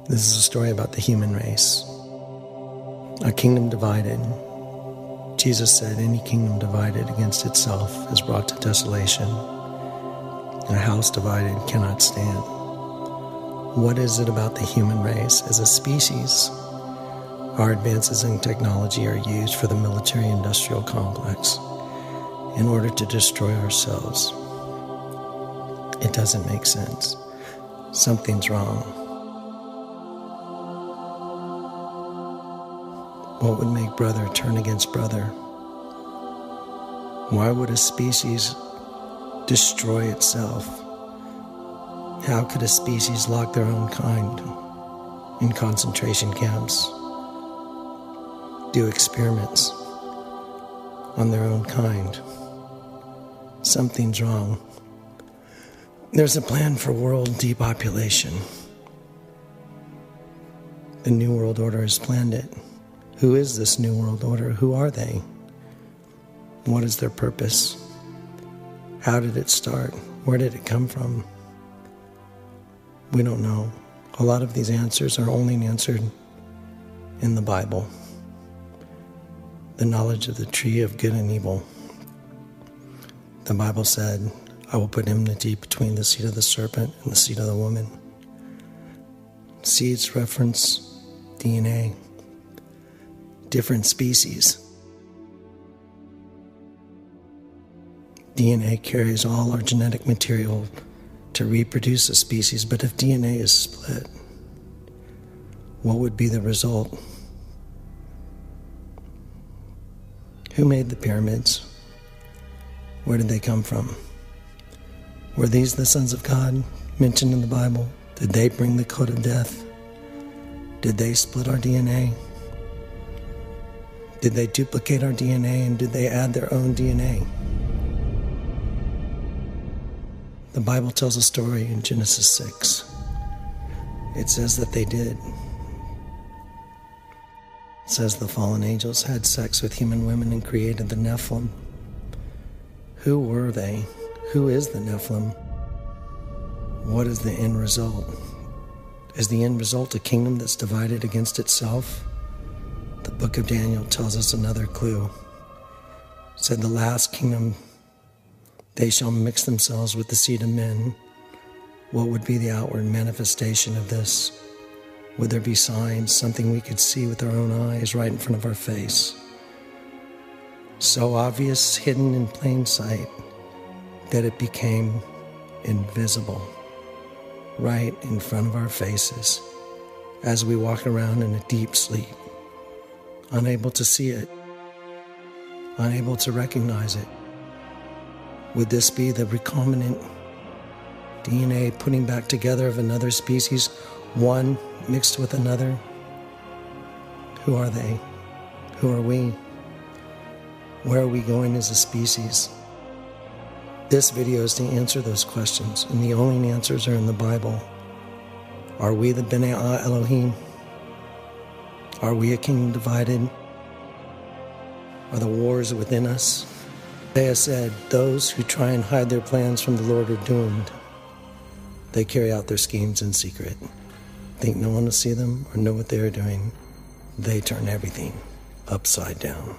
This is a story about the human race. A kingdom divided. Jesus said, any kingdom divided against itself is brought to desolation. A house divided cannot stand. What is it about the human race as a species? Our advances in technology are used for the military-industrial complex in order to destroy ourselves. It doesn't make sense. Something's wrong. What would make brother turn against brother? Why would a species destroy itself? How could a species lock their own kind in concentration camps, do experiments on their own kind? Something's wrong. There's a plan for world depopulation. The New World Order has planned it. Who is this New World Order? Who are they? What is their purpose? How did it start? Where did it come from? We don't know. A lot of these answers are only answered in the Bible. The knowledge of the tree of good and evil. The Bible said, I will put enmity between the seed of the serpent and the seed of the woman. Seeds reference DNA. Different species. DNA carries all our genetic material to reproduce a species, but if DNA is split, what would be the result? Who made the pyramids? Where did they come from? Were these the sons of God mentioned in the Bible? Did they bring the code of death? Did they split our DNA? Did they duplicate our DNA, and did they add their own DNA? The Bible tells a story in Genesis 6. It says that they did. It says the fallen angels had sex with human women and created the Nephilim. Who were they? Who is the Nephilim? What is the end result? Is the end result a kingdom that's divided against itself? The book of Daniel tells us another clue. It said the last kingdom, they shall mix themselves with the seed of men. What would be the outward manifestation of this? Would there be signs, something we could see with our own eyes right in front of our face? So obvious, hidden in plain sight, that it became invisible, right in front of our faces, as we walk around in a deep sleep, unable to see it, unable to recognize it. Would this be the recombinant DNA putting back together of another species, one mixed with another? Who are they? Who are we? Where are we going as a species? This video is to answer those questions, and the only answers are in the Bible. Are we the B'nai Elohim? Are we a kingdom divided? Are the wars within us? Isaiah said, those who try and hide their plans from the Lord are doomed. They carry out their schemes in secret. Think no one will see them or know what they are doing. They turn everything upside down.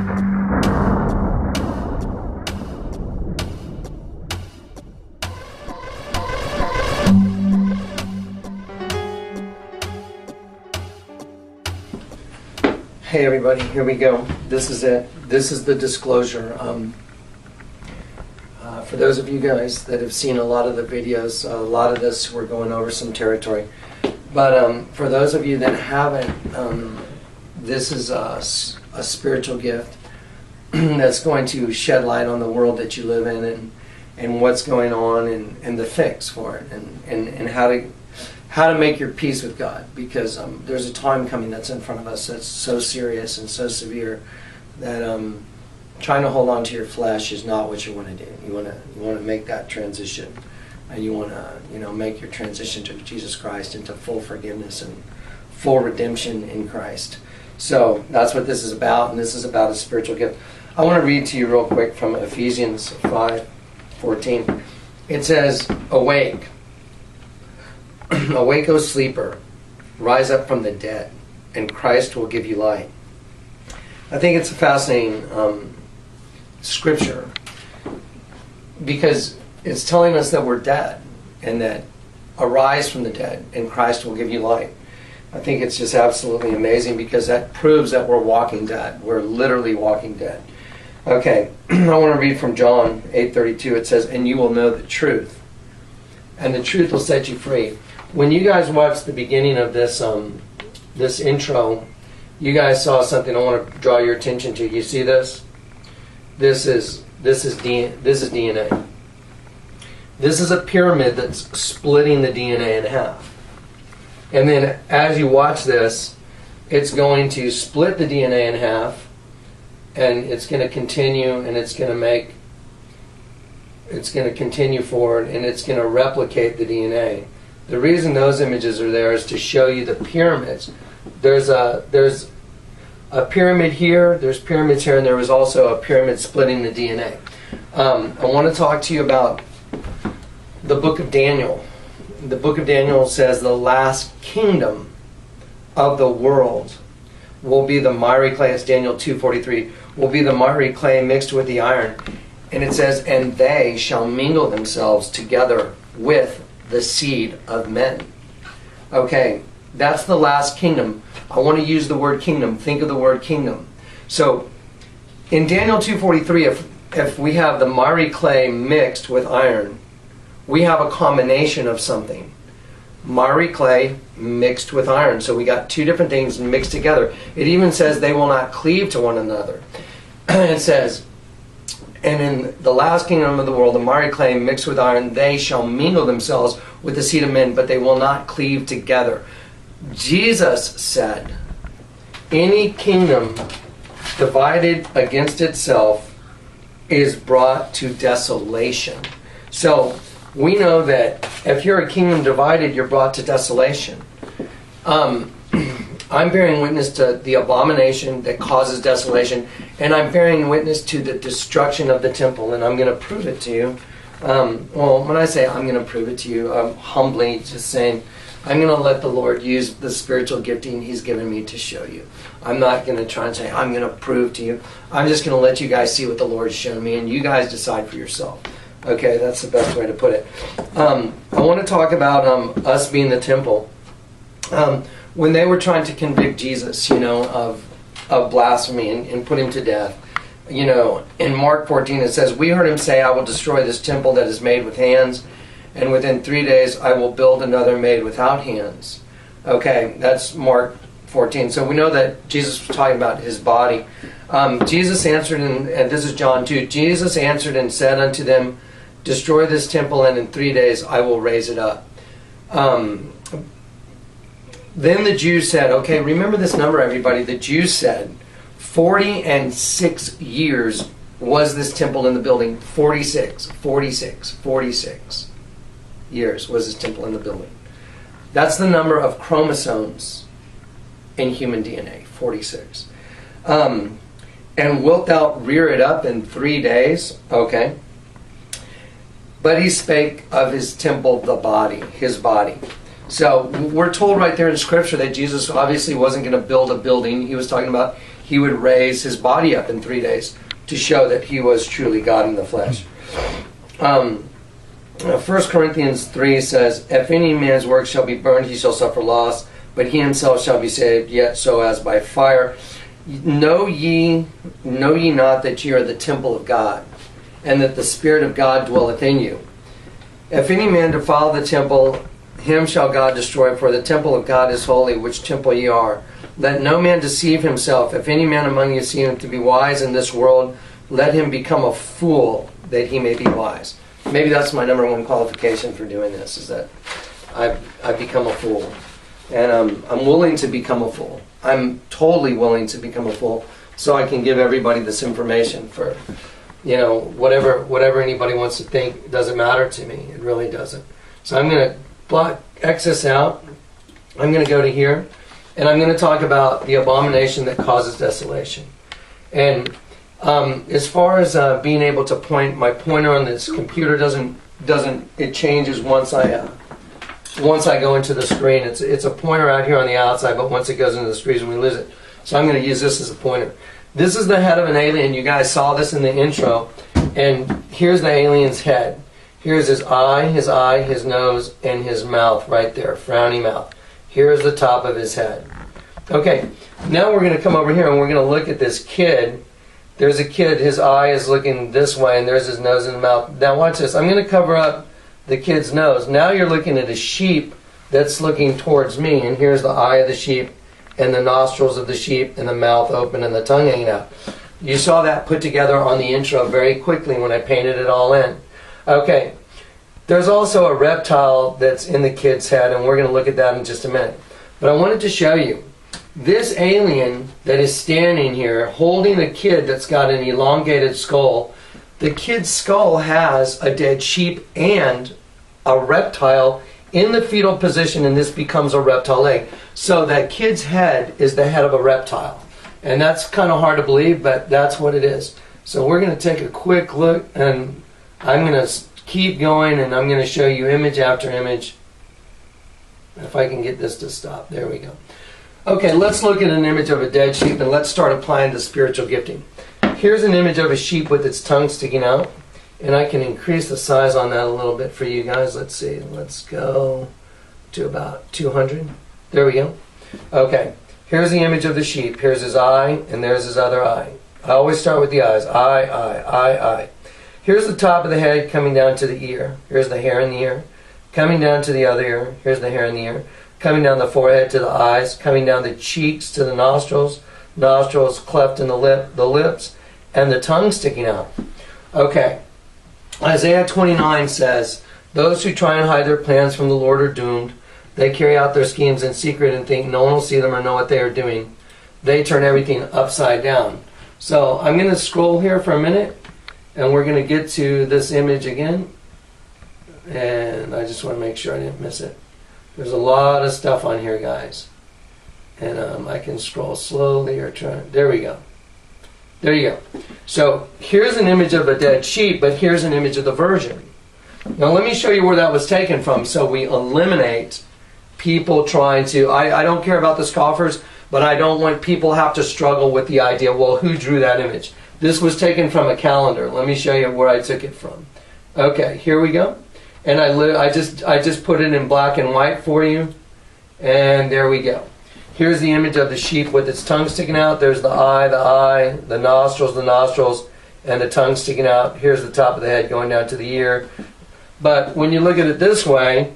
Hey everybody, here we go. This is it. This is the disclosure. For those of you guys that have seen a lot of the videos, a lot of this we're going over some territory. But for those of you that haven't, this is a spiritual gift that's going to shed light on the world that you live in and what's going on and the fix for it and how to make your peace with God, because there's a time coming that's in front of us that's so serious and so severe that trying to hold on to your flesh is not what you want to do. You want to make that transition, and you want to make your transition to Jesus Christ into full forgiveness and full redemption in Christ. So that's what this is about, and this is about a spiritual gift. I want to read to you real quick from Ephesians 5:14. It says, "Awake. Awake, O sleeper, rise up from the dead, and Christ will give you light." I think it's a fascinating scripture, because it's telling us that we're dead, and that arise from the dead, and Christ will give you light. I think it's just absolutely amazing, because that proves that we're walking dead. We're literally walking dead. Okay, I want to read from John 8:32. It says, "And you will know the truth, and the truth will set you free." When you guys watched the beginning of this this intro, you guys saw something I want to draw your attention to. You see this? This is DNA. This is a pyramid that's splitting the DNA in half. And then as you watch this, it's going to split the DNA in half, and it's going to continue, and it's going to continue forward, and it's going to replicate the DNA. The reason those images are there is to show you the pyramids. There's a pyramid here, there's pyramids here, and there was also a pyramid splitting the DNA. I want to talk to you about the book of Daniel. The book of Daniel says the last kingdom of the world will be the miry clay. It's Daniel 2:43. Will be the miry clay mixed with the iron. And it says, "And they shall mingle themselves together with the seed of men." Okay, that's the last kingdom. I want to use the word kingdom. Think of the word kingdom. So in Daniel 2:43, if we have the miry clay mixed with iron, we have a combination of something. Miry clay mixed with iron. So we got two different things mixed together. It even says they will not cleave to one another. It says, "And in the last kingdom of the world, the miry clay mixed with iron, they shall mingle themselves with the seed of men, but they will not cleave together." Jesus said, any kingdom divided against itself is brought to desolation. So we know that if you're a kingdom divided, you're brought to desolation. I'm bearing witness to the abomination that causes desolation, and I'm bearing witness to the destruction of the temple, and I'm going to prove it to you. Well, when I say I'm going to prove it to you, I'm humbly just saying I'm going to let the Lord use the spiritual gifting He's given me to show you. I'm not going to try and say I'm going to prove to you. I'm just going to let you guys see what the Lord's shown me, and you guys decide for yourself. Okay, that's the best way to put it. I want to talk about us being the temple. When they were trying to convict Jesus, of blasphemy and put Him to death, in Mark 14 it says, "We heard Him say, I will destroy this temple that is made with hands, and within 3 days I will build another made without hands." Okay, that's Mark 14. So we know that Jesus was talking about His body. Jesus answered, and this is John 2, Jesus answered and said unto them, "Destroy this temple, and in 3 days I will raise it up." Then the Jews said, okay, remember this number, everybody. The Jews said 46 years was this temple in the building. 46 years was this temple in the building. That's the number of chromosomes in human DNA, 46. And wilt thou rear it up in 3 days? Okay. But he spake of his temple, the body, his body. So we're told right there in Scripture that Jesus obviously wasn't going to build a building. He was talking about he would raise his body up in 3 days to show that he was truly God in the flesh. 1 Corinthians 3 says, if any man's work shall be burned, he shall suffer loss, but he himself shall be saved, yet so as by fire. Know ye not that ye are the temple of God, and that the Spirit of God dwelleth in you? If any man defile the temple, him shall God destroy, for the temple of God is holy, which temple ye are. Let no man deceive himself. If any man among you seem him to be wise in this world, let him become a fool, that he may be wise. Maybe that's my number one qualification for doing this, is that I've become a fool. And I'm willing to become a fool. I'm totally willing to become a fool, so I can give everybody this information for, whatever anybody wants to think. It doesn't matter to me. It really doesn't. So I'm going to X this out. I'm going to go to here, and I'm going to talk about the abomination that causes desolation. And as far as being able to point, my pointer on this computer it changes once I go into the screen. It's a pointer out here on the outside, but once it goes into the screen, we lose it. So I'm going to use this as a pointer. This is the head of an alien. You guys saw this in the intro. And here's the alien's head. Here's his eye, his nose, and his mouth right there, frowny mouth. Here's the top of his head. Okay, now we're going to come over here and we're going to look at this kid. There's a kid, his eye is looking this way, and there's his nose and mouth. Now watch this. I'm going to cover up the kid's nose. Now you're looking at a sheep that's looking towards me, and here's the eye of the sheep, and the nostrils of the sheep, and the mouth open, and the tongue hanging out. You saw that put together on the intro very quickly when I painted it all in. Okay, there's also a reptile that's in the kid's head, and we're going to look at that in just a minute. But I wanted to show you this alien that is standing here holding a kid that's got an elongated skull. The kid's skull has a dead sheep and a reptile in the fetal position, and this becomes a reptile egg. So that kid's head is the head of a reptile. And that's kind of hard to believe, but that's what it is. So we're going to take a quick look, and I'm going to keep going, and I'm going to show you image after image. If I can get this to stop. There we go. Okay, let's look at an image of a dead sheep, and let's start applying the spiritual gifting. Here's an image of a sheep with its tongue sticking out, and I can increase the size on that a little bit for you guys. Let's see. Let's go to about 200. There we go. Okay, here's the image of the sheep. Here's his eye, and there's his other eye. I always start with the eyes. Eye. Here's the top of the head coming down to the ear. Here's the hair in the ear. Coming down to the other ear. Here's the hair in the ear. Coming down the forehead to the eyes. Coming down the cheeks to the nostrils. Nostrils cleft in the lips. And the tongue sticking out. Okay. Isaiah 29 says, those who try and hide their plans from the Lord are doomed. They carry out their schemes in secret and think no one will see them or know what they are doing. They turn everything upside down. So I'm going to scroll here for a minute, and we're going to get to this image again. And I just want to make sure I didn't miss it. There's a lot of stuff on here, guys. And I can scroll slowly or try. There we go. There you go. So here's an image of a dead sheep, but here's an image of the virgin. Now let me show you where that was taken from, so we eliminate people trying to... I don't care about the scoffers, but I don't want people to have to struggle with the idea, well, who drew that image? This was taken from a calendar. Let me show you where I took it from. Okay, here we go. And I just put it in black and white for you. And there we go. Here's the image of the sheep with its tongue sticking out. There's the eye, the nostrils, and the tongue sticking out. Here's the top of the head going down to the ear. But when you look at it this way,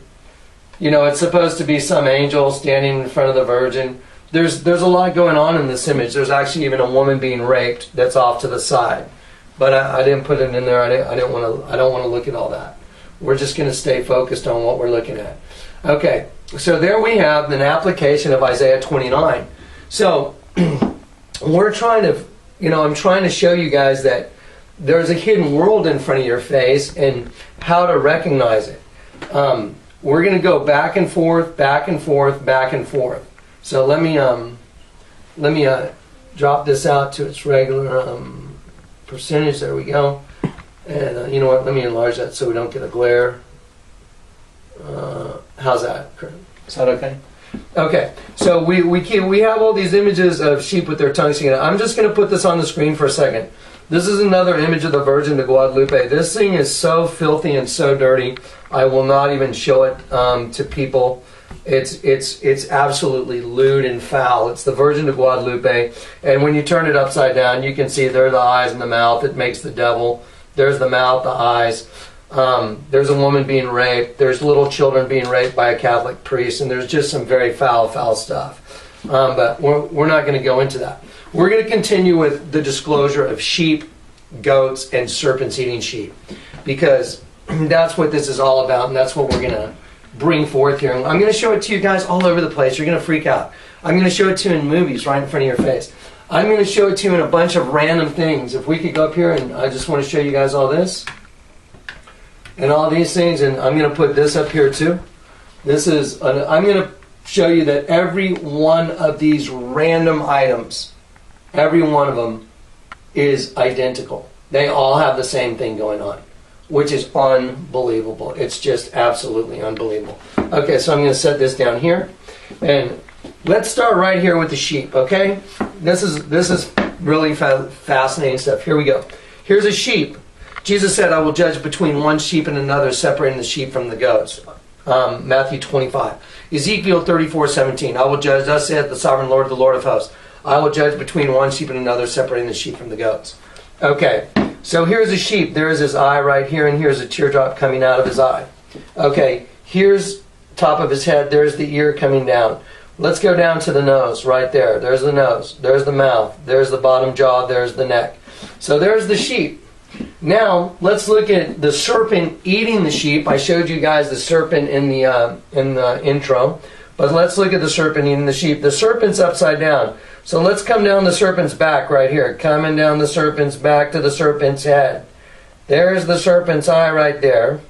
you know, it's supposed to be some angel standing in front of the virgin. There's a lot going on in this image. There's actually even a woman being raped that's off to the side. But I didn't put it in there. I don't want to look at all that. We're just going to stay focused on what we're looking at. Okay, so there we have an application of Isaiah 29. So we're trying to, I'm trying to show you guys that there's a hidden world in front of your face and how to recognize it. We're going to go back and forth, back and forth, back and forth. So let me drop this out to its regular percentage. There we go. And you know what? Let me enlarge that so we don't get a glare. How's that, Kurt? Is that okay? Okay, so we have all these images of sheep with their tongues sticking out. I'm just going to put this on the screen for a second. This is another image of the Virgin de Guadalupe. This thing is so filthy and so dirty, I will not even show it to people. It's absolutely lewd and foul. It's the Virgin de Guadalupe, and when you turn it upside down, you can see there are the eyes and the mouth. It makes the devil. There's the mouth, the eyes. There's a woman being raped. There's little children being raped by a Catholic priest, and there's just some very foul stuff. But we're not going to go into that. We're going to continue with the disclosure of sheep, goats, and serpents eating sheep, because that's what this is all about, and that's what we're going to bring forth here. I'm going to show it to you guys all over the place. You're going to freak out. I'm going to show it to you in movies right in front of your face. I'm going to show it to you in a bunch of random things. If we could go up here, and I just want to show you guys all this and all these things, and I'm going to put this up here too. I'm going to show you that every one of these random items, every one of them is identical. They all have the same thing going on, which is unbelievable. It's just absolutely unbelievable. Okay, so I'm going to set this down here, and let's start right here with the sheep. Okay, this is really fascinating stuff. Here we go. Here's a sheep. Jesus said, "I will judge between one sheep and another, separating the sheep from the goats." Matthew 25. Ezekiel 34:17. "I will judge, thus saith the sovereign Lord, the Lord of hosts. I will judge between one sheep and another, separating the sheep from the goats." Okay, so here's a sheep. There's his eye right here, and here's a teardrop coming out of his eye. Okay, here's top of his head. There's the ear coming down. Let's go down to the nose right there. There's the nose. There's the mouth. There's the bottom jaw. There's the neck. So there's the sheep. Now let's look at the serpent eating the sheep. I showed you guys the serpent in the intro, but let's look at the serpent eating the sheep. The serpent's upside down. So let's come down the serpent's back right here. Coming down the serpent's back to the serpent's head. There's the serpent's eye right there.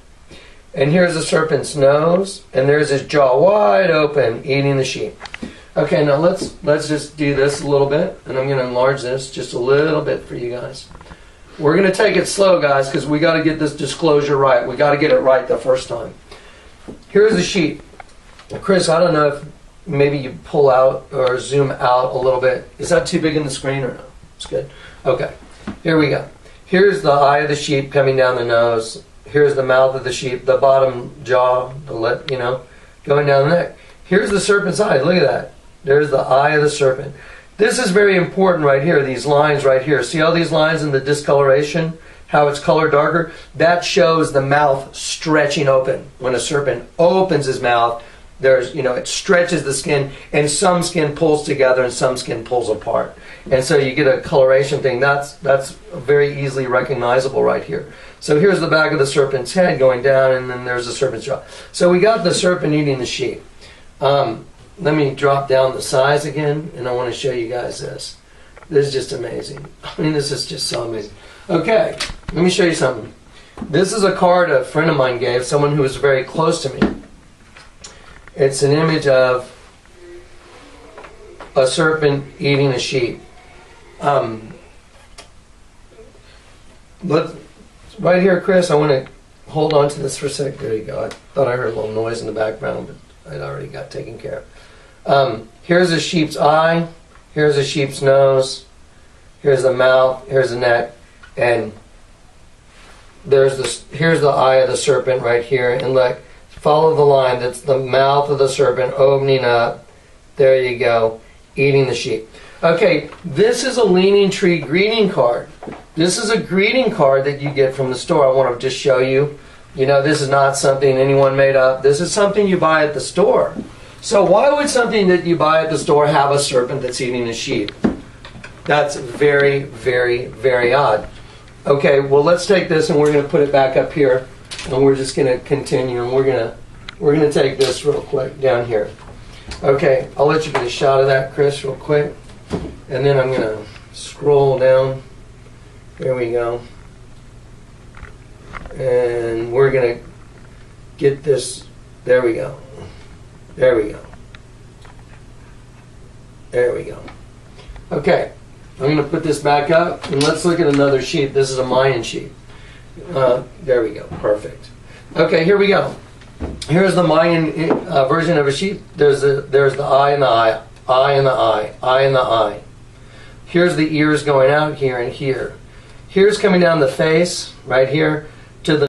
And here's the serpent's nose. And there's his jaw wide open eating the sheep. Okay, now let's just do this a little bit. And I'm going to enlarge this just a little bit for you guys. We're going to take it slow, guys, because we got to get this disclosure right. We got to get it right the first time. Here's the sheep. Chris, I don't know if maybe you pull out or zoom out a little bit. Is that too big in the screen or no? It's good. Okay, here we go. Here's the eye of the sheep coming down the nose. Here's the mouth of the sheep, the bottom jaw, the lip, going down the neck. Here's the serpent's eye. Look at that. There's the eye of the serpent. This is very important right here, these lines right here. See all these lines in the discoloration? How it's colored darker? That shows the mouth stretching open. When a serpent opens his mouth, there's, it stretches the skin, and some skin pulls together and some skin pulls apart. And so you get a coloration thing. That's very easily recognizable right here. So here's the back of the serpent's head going down, and then there's the serpent's jaw. So we got the serpent eating the sheep. Let me drop down the size again, and I want to show you guys this. This is just amazing. I mean, this is just so amazing. Okay, let me show you something. This is a card a friend of mine gave, someone who was very close to me. It's an image of a serpent eating a sheep. Right here, Chris, I want to hold on to this for a sec. There you go. I thought I heard a little noise in the background, but it already got taken care of. Here's a sheep's eye. Here's a sheep's nose. Here's the mouth. Here's the neck. And here's the eye of the serpent right here. And look, follow the line. That's the mouth of the serpent opening up. There you go. Eating the sheep. Okay, this is a Leaning Tree greeting card. This is a greeting card that you get from the store. I want to just show you. This is not something anyone made up. This is something you buy at the store. So why would something that you buy at the store have a serpent that's eating a sheep? That's very, very, very odd. Okay, well, let's take this and we're going to put it back up here, and we're just going to continue, and we're going to take this real quick down here. Okay, I'll let you get a shot of that, Chris, real quick. And then I'm going to scroll down. There we go. And we're going to get this. There we go. There we go. There we go. Okay, I'm going to put this back up, and let's look at another sheep. This is a Mayan sheep. There we go. Perfect. Okay, here we go. Here's the Mayan version of a sheep. There's the eye and the eye, eye and the eye, eye and the eye. Here's the ears going out here and here. Here's coming down the face, right here.